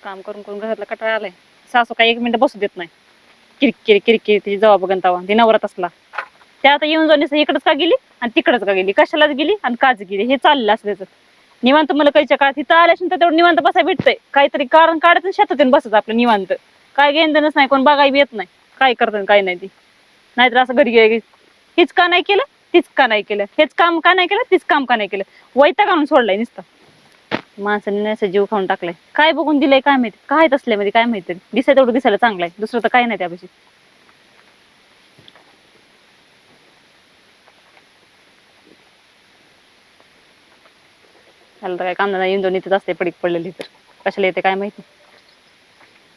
काम करून करून घरातला कटाळा आलाय. सासू काही 1 मिनिट बसू देत नाही. किरकिर किरकिर तिची जवा बघन तवा ती नवरात असला त्या आता येऊन जाऊन इकडंच का गेली आणि तिकडच का गेली, कशालाच गेली आणि काच गेली, हे चाललं असं त्याचं. निवांत मला कळच्या काळात इथं आल्याशी तर तेवढं निवांत बसाय भेटतंय. काहीतरी कारण काढत शेतात येऊन बसत आपलं निवांत. काय घेणं नाही, कोण बघायला येत नाही काय करत काय नाही ती. नाहीतर असं घरी गेली हेच का नाही केलं, तीच का नाही केलं, हेच काम का नाही केलं, तीच काम का नाही केलं. वैताग आणून सोडलाय नुसतं. माणसाने असं जीव खाऊन टाकलाय. काय बघून दिलंय काय माहिती, काय तसल्यामध्ये काय माहिती. दिसाय तेवढं दिसायला चांगलाय, दुसरं तर काय नाही त्यापाशी. त्याला तर काय काम नाही, इंदोर इथंच असते पडीक पडलेली तर कशाला येते काय माहिती.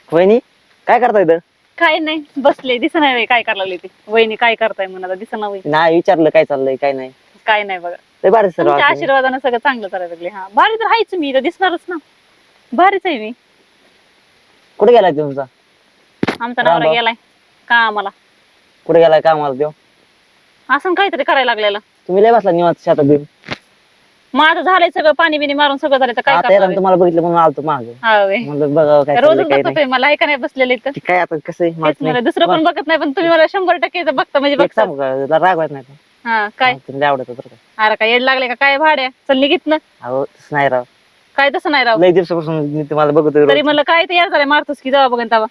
वहिनी काय करताय इथं? काय नाही बसले, दिसना नाही काय करायला लागले ते. वहिनी काय करताय म्हणाला, दिसना वहिनी. नाही विचारलं काय चाललंय काय नाही. काय नाही बघा, लय भारी सर तुमच्या आशीर्वादानं सगळं चांगलं करायला लागले. हा भारी तर हायच मी, तर दिसणारच ना, भारीच आहे मी. कुठे गेलाय तुमचा? आमचा नवरा गेलाय कामाला. कुठे गेलाय कामाला देव? असं काहीतरी करायला लागलेला. तुम्ही लय बसला निवांत शेतात देऊन. माझं झालंय सगळं, पाणी बिणी मारून सगळं झालं तर काय आता करणार. तुम्हाला बघितलं म्हणून आलतो मागे. हा वे म्हणलं बघा काय रोजच चाललंय, काय बघतोय मला, ऐका नाही बसलेले तर नाही. काय आता कसं आहे माहित नाही. दुसरं पण बघत नाही, पण तुम्ही मला 100% बघता म्हणजे एक बघता. सांगू का, तुला रागवायचं नाही का? हा काय तुम्ही आवडत बरं का. अरे काय येड लागले का काय भाड्या, चल निघित ना. अहो तसं नाही राव, काय तसं नाही राव. लय दिवसापासून मी तुम्हाला बघतोय रोज. तरी मला काय ते यार झालंय, मारतोस की जावा बघन तवा.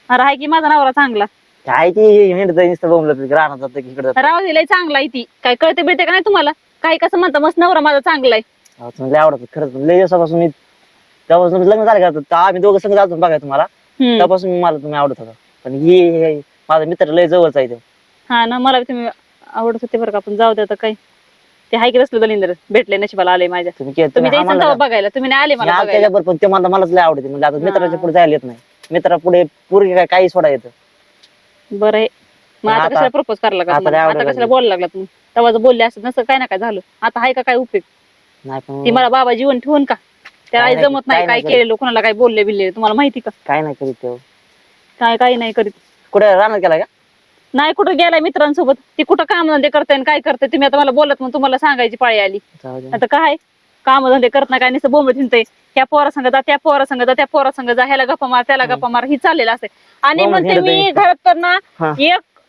अरे हाय की माझा नवरा चांगला. काय ती हिंडत नुसतं बोंबलत राहणार जातं की इकडे जातं. राव दिलाय चांगला आहे ती, काय कळते बिळते का नाही तुम्हाला. काही कसं म्हणता मस्त नवरा माझा चांगला आहे. अहो, तुम्ही लय आवडत खरंच. लय दिवसापासून मी तेव्हापासून लग्न झालं का तर आम्ही दोघं संग जातो बघाय तुम्हाला. तेव्हापासून मला तुम्ही आवडत होता. पण हे माझा मित्र लय जवळचा आहे तो. हा ना, मला तुम्ही आवडत होते बरं का, पण जाऊ दे आता काय. ते हाय की रसलं दलिंदर भेटले नशिबाला आले माझ्या. तुम्ही द्यायचं तेव्हा बघायला, तुम्ही नाही आले मला बघायला. त्याच्याबरोबर पण ते मला मलाच लय आवडते. म्हणजे आता मित्राच्या पुढे जायला येत नाही. मित्रा पुढे पूर्वी काय काही सोडा येतं. बरं आहे मग आता कशाला प्रपोज करायला लागला, आता कशाला बोलायला लागला तुम्ही. तेव्हा जर बोलले असत नसतं काय ना काय झालं. आता हाय का काय उपयोग. नाही पण ती मला बाबा जीवन ठेवून का त्याला जमत नाही काय केलेलं, कोणाला काय बोलले बिल्ले तुम्हाला माहिती का. काय नाही करीत तो. काय काही नाही करीत. कुठे राहणार केला का? नाही कुठं गेलाय मित्रांसोबत. ती कुठं काम धंदे करताय काय करताय तुम्ही आता मला बोलत मग तुम्हाला सांगायची पाळी आली. आता काय काम धंदे करत नाही काय नुसतं बोंबत हिंडतंय. त्या पोरा संग जा, त्या पोरा संग जा, त्या पोरा संग जा, ह्याला गप्पा मार त्याला गप्पा मार ही चाललेलं असते. आणि म्हणते मी घरात तर ना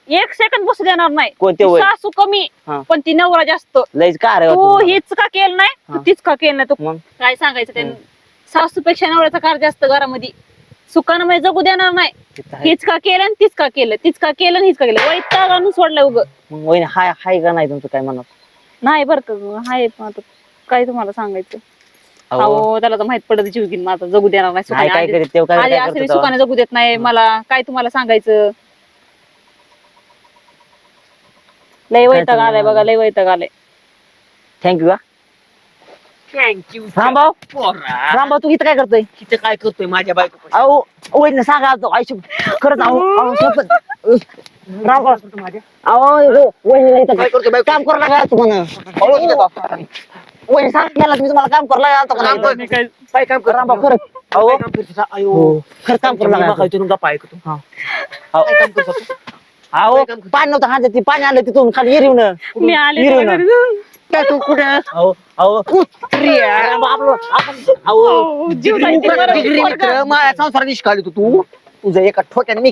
एक सेकंद बसू देणार नाही. सासू कमी पण ती नवरा जास्त. तू हीच का केलं नाही, तू तीच का केलं नाही. तू काय सांगायचं ते, सासूपेक्षा नवऱ्याचा कार जास्त घरामध्ये. सुखानं म्हणजे जगू देणार नाही. हीच का केलं आणि तीच का केलं, तीच का केलं हीच का केलं. वैताग आणून सोडलं उगं. हाय हाय का नाही तुमचं काय म्हणत नाही बरं का हाय. आता काय तुम्हाला सांगायचं. अहो त्याला तर माहित पडत जीव घेईन माझा, जगू देणार नाही सुखाने. सुखाने जगू देत नाही मला. काय तुम्हाला सांगायचं. लय वैताग आलाय बघा, लय वैताग आलाय. थँक्यू. थँक्यू. रामभाऊ तू इथं काय करतोय? तिथे काय करतोय माझ्या बायको? अहो वहिनी सांगा आयुष्य खरंच. काम करू लागा तुम्हाला. वहिनी सांग केला तुम्ही, तुम्हाला काम करू लागा. काय काम कर रामभाऊ खरंच. अहो खरं काम करू लागा. तुला गप्पा ऐकतो. अहो पाणी नव्हतं हा, ती पाणी आलं तिथून खाली येऊन मी आले काय तू कुठे? माझ्या संसारात निष्काळी तू तुझ्या एका ठोक्याने मी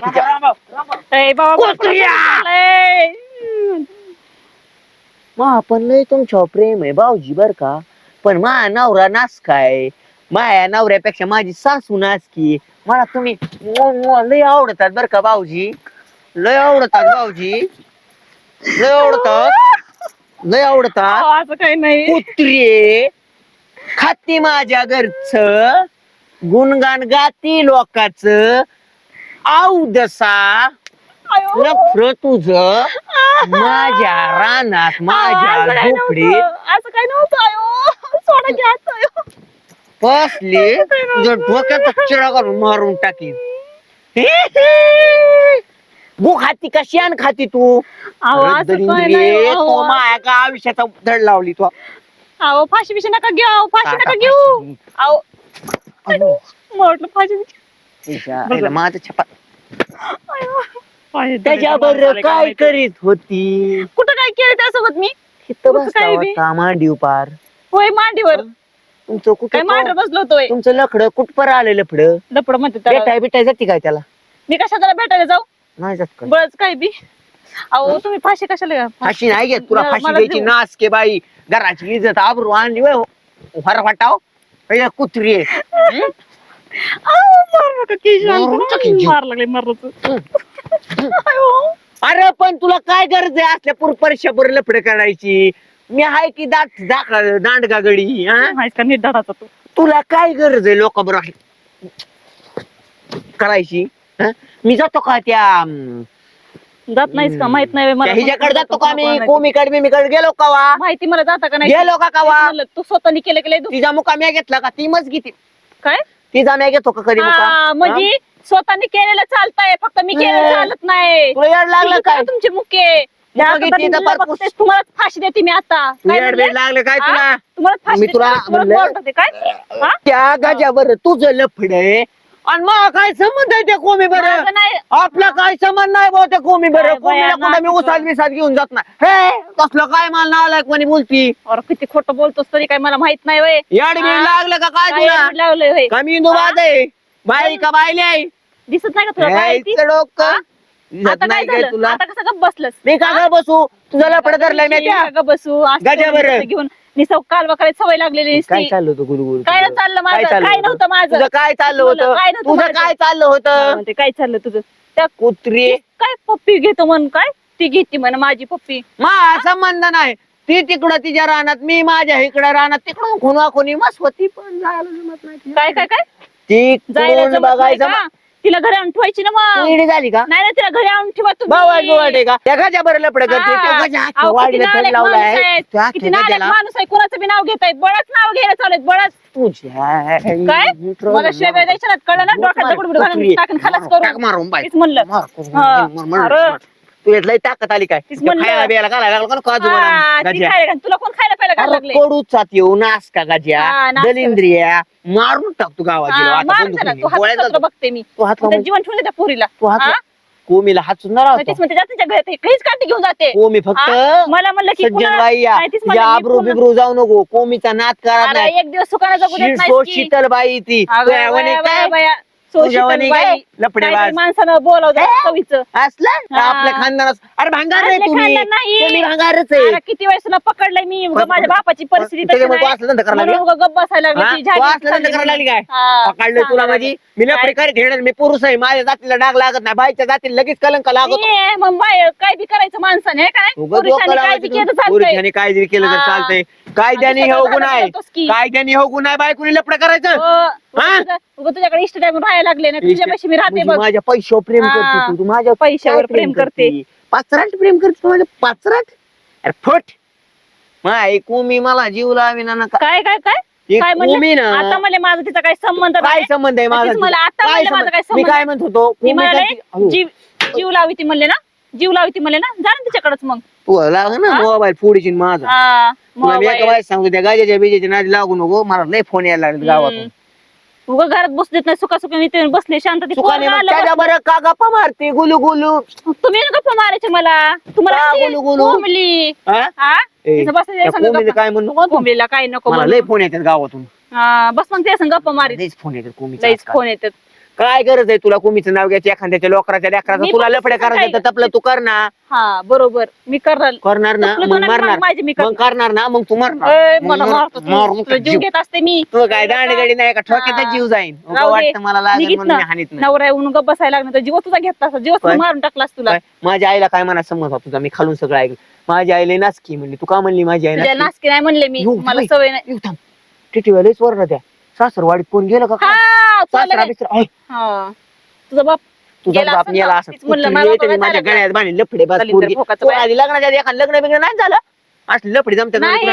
पण लय तुमच्यावर प्रेम आहे भाऊजी बर का. पण माझा नवरा नास काय, माझ्या नवऱ्यापेक्षा माझी सासू नासकी. मला तुम्ही लय आवडतात बर का भाऊजी. लय आवडतात भाऊजी, लय आवडतात, लय आवडतात. असं काही नाही. कुत्रे खाती माझ्या घरचं, गुणगान गाती लोकांच. औदसा नफर तुझ माझ्या रानात माझ्या झोपडीत. असं काही नव्हतं. सोडा घ्या बसली तुझ्या डोक्यात चिडा करून मारून टाकीन. भू खाती का शेण खाती तू? माया का आयुष्याचा धड लावली तू. अहो फाशी बिशी नका घेऊ, फाशी नका घेऊ. अहो म्हटलं फाशी माझं छपा. त्याच्याबरोबर काय करीत होती? कुठं काय केलं त्यासोबत मी? मांडीव पार. होय मांडीवर. तुमचं काय कुठं मांडर बसलो होतोय तुमचं लखडं कुठपर आलं लफडं लपड म्हणते त्याला. भेटाय बिटाय जाते काय त्याला मी कशा त्याला भेटायला जाऊ नाही जात काय बळच काय बी अहो तुम्ही फाशी कशाला घ्या? फाशी नाही घेत तुला फाशी मला घ्यायची देऊ. नास के बाई घराची इज्जत आबरू आणली वय फार वाटाव कुत्री आहे हं? अहो, मारू नका की शांत. मारू नका की जीव. मार लागले मारलं अरे पण तुला काय गरज आहे असल्या पुरपरशापूर लफडे करायची मी आहे की दांडगा गडी हा माहित का नीट धडाचा तू तुला काय गरज आहे लोकांबरोबर करायची हं? मी जातो का त्या जात नाहीस का माहित नाही मला हिच्याकडे जातो का मी कोमीकडे बिमीकडे गेलो का वा माहिती मला जाता का नाही गेलो का वा म्हणलं, तू स्वतःनी केलं केलं तिचा मुका म्या घेतला का ती मच घेते काय तिचा म्या घेतो का कधी हा, मुका म्हणजे स्वतःनी केलेलं चालतंय फक्त मी केलेलं चालत नाही तुला याड लागलं काय तुमचे मुके मुका घेतली तर फार पुस- तुम्हाला फाशी देते मी आता काय येड म्हणले? बेड लागलं काय हा? तुला तुम्हाला फाशी मी देते, तुला तुम्हाला म्हणलं- बोलत होते काय हा? त्या गाज्यावर तुझं लफड आहे आणि मग काय संबंध आहे त्या कोमी बरं माझं नाही आपला काय संबंध नाही भाऊ त्या कोमी बरं काय कोमीला बाया, कुठं मी नाटकं. उसाल बिसाल घेऊन जात नाही हे तसलं काय मला नाव कोणी बोलती अरे किती खोटं बोलतोस तरी काय मला माहित नाही वय याड बीड लागलं का काय काय तुला एवढं लावलंय होय? कमी इंदुबाद आहे बाई का बायले आहे दिसत नाही का तुला काय ती? यायचं डोकं हा? दिसत आता काय नाही काय झालं तुला आता कसं गप बसलंस मी का ग बसू तुझा लफड धरलाय मी त्या का बसू असं गजावर. कसं घेऊन निसव कालवा करायची सवय लागलेली काय नुसती. चाललं होतं गुरुगुरु काय नाही चाललं माझं काय नव्हतं माझं तुझं काय चाललं तुझं होतं काय नव्हतं तुझं माझं. काय चाललं हा, होतं म्हणते, काय चाललं तुझं त्या कुत्री काय पप्पी घेतो म्हण काय ती घेते म्हण माझी पप्पी मा संबंध नाही ती तिकडं तिच्या रानात मी माझ्या इकडं रानात तिकडून खुना खुनी मस्त होती पण जायला जमत नाही काय काय काय ती जायला कोण जमत नाही बघायचं का? तिला घरी आणून ठेवायची ना मग इडी झाली का नाही ना तिला घरी आणून ठेवा बावड तुम्ही आहे का त्या गजा बरं लपड करते हा. त्या गजा अहो, किती वाढीला नालायक थंड लावलाय माणूस आहेत. त्या किती नालायक गजाला माणूस आहे कोणाचं बी नाव घेत आहेत बळच नाव घ्यायला चालत बळच तुझ्या काय मला शेव्या द्यायच्या ना कळलं ना डोक्यात दगड बिगड घालून टाकून खलास करून मारून बाई तीच म्हणलं हा. अरे. तू लय ताकद आली काय तीच म्हणलं. खायला बियाला घालायला लागला का काजू हा, बदाम ती गजा खायला घाल. तुला कोण खायला पाहिलं घालायला लागले कडूचात येऊ नास का गजा हा, नास का. दलिंद्रिया मारून टाकतो गावाची हा, मार त्याला तू हात पत्र बघते मी तू हात त्याचं जीवन ठेवलं त्या पोरीला तू हात हा? कोमीला हात सुंदर मग तीच म्हणते जातीच्या घरात काहीच काठी घेऊन जाते कोमी फक्त हा? मला म्हणलं की सज्जन पुन्हा- बाई या नाही, तीच तुझ्या म्हणलं मी आबरू पुन्हा- बिबरू जाऊ नको कोमीचा नाद करा अरे, नाही एक दिवस सुखाने जगू देत शिरसो नाहीस की. शीतल बाई ती अगं, तुझ्या वाणी बाया, काय? बाया, बाया. सो तुझ्या शीतल वाणी बाई. काय? लफडेबाज. काहीतरी माणसानं बोलावलं कवीचं असलं हा. आपल्या खानदानात अरे भांगार रे आपल्या तुम्ही खानदान नाही. तुम्ही भांगारच आहे अरे, किती वेळेस तुला पकडलंय मी उगा पण- माझ्या बापाची परिस्थिती तशी त्याच्यामुळे तू नाही. असलं धंदा करायला म्हणून लागला? उगा गप्प बसायला लागली हा? ती तू झाली असलं धंदा करायला लागली काय हा, पकडलं तुला सांगायला माझी मी काय? प्रकारे घेणार मी पुरुष आहे माझ्या जातीला डाग लागत नाही बाईच्या जातीला लगेच कलंक लागतो ये, मग बाय काय बी करायचं माणसाने हे काय उगाच पुरुषाने डोकं काय बी केलं लावायचं. चालतंय पुरुषाने काय जरी केलं तर हा. चालतंय कायद्याने आता हे सगळं गुण आहे झालं होतंच की. कायद्याने हे गुण आहे बायकोनी लपड करायचं हो, हा? उगा तुझ्याकडे इष्ट टाइम राहायला लागले ना तुझ्यापाशी मी राहते म्हणजे बघ माझ्या पैशावर प्रेम हा. करते तू माझ्या पैशावर काय प्रेम करते. पाचराट प्रेम करते तू माझ्या पाचराट अरे फट माय कुमी मला जीव लाविना ना काय काय काय ही काय कुमी म्हणलं ना आता मला माझा तिचा काय संबंध काय नाही संबंध आहे माझा तीच मला आता काय म्हणलं माझा काय संबंध? मी संबंध काय म्हणत होतो ती कुमी मला करते- हो. जीव जीव लावी ती म्हणले ना जीव लावी ती म्हणले ना जा ना तिच्याकडेच मग तू लाग ना हा? मोबाईल फोडीची न माझा हा, तुला मी एका मोबाईल. वेळेस सांगतो त्या गाजेच्या बिजेच्या नादी लागू नको मला लय फोन यायला लागले गावातून उगा घरात बसू देत नाही सुखासुखी मी ते बसले शांत ती सुखाने पोरगं मग आलं त्याच्या बसलं. बरं का गप्पा मारते गुलू गुलू तुम्ही गप्पा मारायचे मला तुम्हाला का किती बोलू बोलू? कोंबली हा? हा ए, तिथं बसायचं त्या संग कोंबडीचं गप्पा. काय म्हणू नको तू? कोंबलीला काय नको मला म्हणू. लय फोन येतात गावातून हा, बस मग ते संग गप्पा मारीत लयच फोन येतात कोंबडीचं लईच आजकाल. फोन येतात काय गरज आहे तुला कोंबीचं नाव घ्यायचं एखाद्याच्या लोकराच्या लेकराचं मी तुला पण लफडे तसं करायचं तर काय- तपलं तू कर ना हा बरोबर मी करणार करणार ना तपलं मग दोन मारणार माझी मी मग करणार ना मग तू ए, मारणार मला मग मारतो तू. मारून तुला जीव जीव. घेत असते मी तू काय दांडगडी नाही का ठोक्याचा जीव जाईन उगा राहू दे. वाटतं मला लागेल निघित म्हणून ना. मी हानीत नाही नवरा येऊन गप्प बसायला लागणार तर जीव तुझा घेतला असता जीव काय? मारून टाकलास तुला काय? माझ्या आईला काय म्हणा समज होता तुझा मी खालून सगळं ऐकलं माझी आईला नाचकी म्हणली तू का म्हणली माझी आई तुझ्या नाचकी? नासकी नाही म्हणले मी येऊ, मला बाई. सवय नाही येऊ थांब टिटीवालेच वर त्या सासरवाडीत कोण गेलं का काय? हा, सासरा चाललंय. बिसरा- ओय, हा. तुझा बाप तुझा गेला बाप असेल मेला ना. असं तीच म्हणलं, कुत्री मला येते बघायला माझ्या आलं गळ्यात बांधली लफडे बाज दलिंदर पोरगी. भोकाचं तो बाय. आधी लग्नाच्या आधी एखादं लग्न बिग्न नाही झालं असं लफडी जमते नाही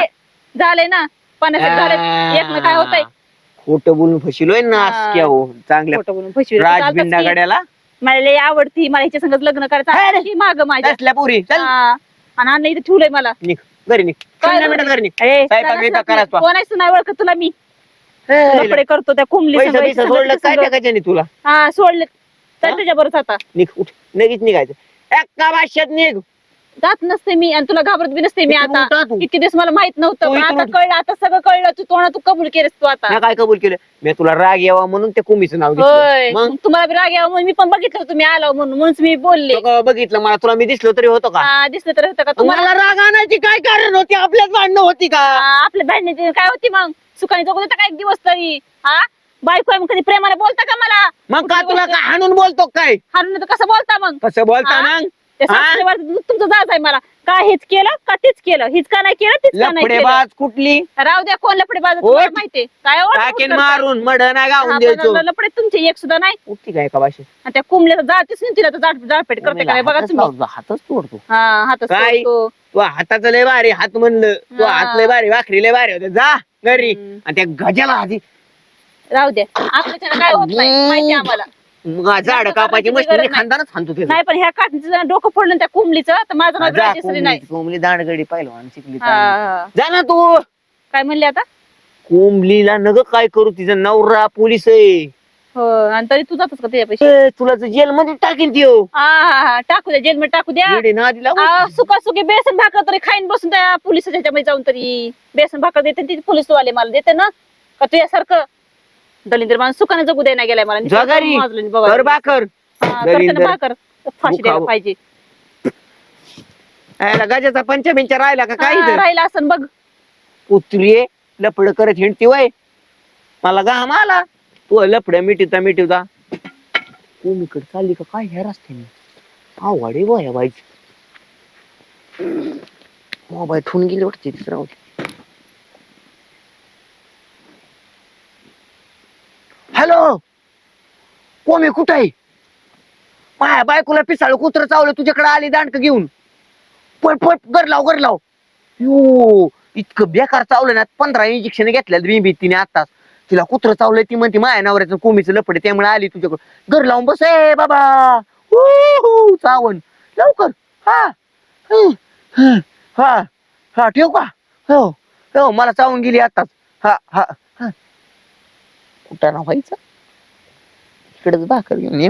झालंय ना पाण्यात झाले एक ना काय होतंय खोटं बोलून फसिलोय ना हा. असं हो चांगल्या खोटं बोलून फसविलं तर चालतंच राजबिंडा की. गड्याला मला लय आवडती मला हिच्या संगत लग्न करायचं माग माझ्या असल्या पुरी चल हा. आणि अण्णा इथे ठेवलंय मला निघ घरी निघ काय शून्य मिनिटात घरी निघ ए, स्वयंपाक जरा बियंपाक सर, करायचा. कोण आहेस तू नाही ओळखत तुला मी हे, कपडे करतो त्या कुंबली पैसा संग, बिसा हिच्या सोडलं संग, काय तिच्या संग. टाकायचं नाही तुला हा सोडले तर हा? त्याच्या बरोबर आता निघ उठ लगेच निघायचं एका भाषेत निघ जात नसते मी आणि तुला घाबरत बी नसते मी इकडून आता. उठा तू. इतके दिवस मला माहित नव्हतं तू पण इकडून आता कळलं, आता सगळं कळलं. तू कबूल केलंस तू आता. मी काय कबूल केलं? मी तुला राग यावा म्हणून ते कुमीचं नाव होय घेतलं. मग मग तुम्हाला बी राग यावा म्हणून मी पण बघितलं तुम्ही आलो म्हणून मी बोलले. तो का बघितलं मला, तुला मी दिसलो तरी होतो का? दिसलं तर होतं का तुम्हाला? मला राग आणायची काय कारण होती? आपल्याच भांडणं होती का? आपल्या बहिणीची काय होती मग? सुखाने जगू देता का एक दिवस तरी? हा बायको आहे मग कधी प्रेमाने बोलता का मला? मग का कुठली तुला गोष्ट? काय हाणून बोलतो काय? हाणून तर कसं बोलता मग? कसं बोलता हा? मग? ते सासरेवर तुमचं जाच आहे मला. का हेच केलं का तेच केलं? हिच का नाही केलं तीच का नाही केलं? लफडेबाज कुठली? राहू द्या कोण लपडे बाज ओठ. माहितीये काय ओठ टाकेन करताय? मारून मड नाही हा, गाऊन पण द्यायचो. लपडे तुमचे एक सुद्धा नाही. उठती काय का भाषे? आणि त्या कुंबल्याचं जातीच नाही तिला तर जाळपेट करते काय बघा तुम्ही. हातच तोडतो. हा हातच काय? तोडतो. तू हाताचं लय भारी हात म्हणलं, तू हा. हात लय भारी, भाकरी लय भारी होते. जा घरी. हम्म. आणि त्या गजाला आधी राहू द्या आपल्याच्यानं काय होत नाही माहिती आम्हाला. झाड कापायची गरज मशीन नाही. खानदानच खांदतो ते. नाही पण ह्या काठीचं डोकं फोडलं त्या कुंबलीचं तर माझं नाव राजेश्वरी नाही. कोंबली दांडगडी पहिलवान शिकली. हा, हा. जा ना तू. काय म्हणले आता? कोंबलीला नग काय करू, तिचा नवरा पोलीस आहे. हो आणि तरी तू जातोस का त्याच्यापेक्षा? ए, तुला जेल मध्ये टाकीन त्यो. हा टाकू द्या जेलमध्ये टाकू द्या. येडे नादी लागू. सुकी बेसन भाकर तरी खाईन बसून त्या पोलिसाच्या ह्याच्यामध्ये जाऊन तरी बेसन भाकर देते ती पोलीस वाले मला देते ना का तुझ्यासारखं दलिंदर माणूस सुखाने जगू द्यायला गेलाय मला. जा घरी. माजलं बाबा. कर भाकर. हा, करते ना दलिंदर. भाकर. फाशी द्यायला मुखावं. पाहिजे. याला गजाचा पंचमिंचा राहिला का काय इथं? राहिला असं बघ. उतरी लपड करत हिंडती वय. मला घाम आला. तू लपड मिठवता कोणीकडे चालली का काय ह्या रस्त्याने? आवडे बया बाईची. मोबाईल ठेवून गेली वाटते तिसरा. हॅलो कोमी कुठं आहे? माया बायकोला पिसाळ कुत्र चावलं, तुझ्याकडे आली दांडक घेऊन. पट पट घर लाव. यो इतकं बेकार चावलं ना, 15 इंजेक्शन घेतल्या भीतीने आताच. तिला कुत्र चावलंय, ती म्हणते माया नवऱ्याचं कोमीचं लपड, त्यामुळे आली तुझ्याकडे. घर लावून बस ए बाबा. चावण लवकर. हा हा हा ठेव का? हो हो मला चावून गेली आताच. हा हा हा कुठं ना व्हायचं इकडेच भाकर घेऊन ये.